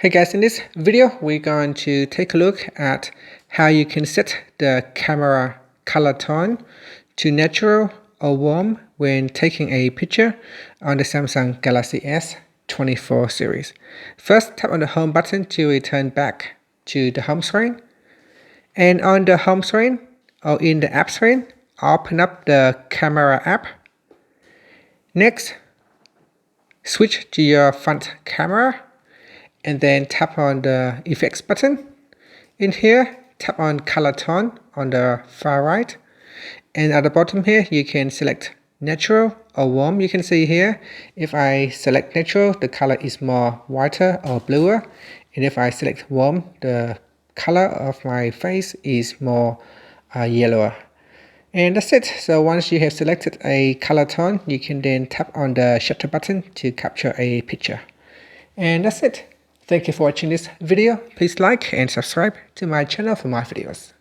Hey guys, in this video we're going to take a look at how you can set the camera color tone to natural or warm when taking a picture on the Samsung Galaxy S24 series. First, tap on the home button to return back to the home screen. And on the home screen or in the app screen, open up the camera app. Next, switch to your front camera and then tap on the effects button. In here, tap on color tone on the far right, and at the bottom here you can select natural or warm. You can see here if I select natural, the color is more whiter or bluer, and if I select warm, the color of my face is more yellower. And that's it. So once you have selected a color tone, you can then tap on the shutter button to capture a picture. And that's it. Thank you for watching this video. Please like and subscribe to my channel for more videos.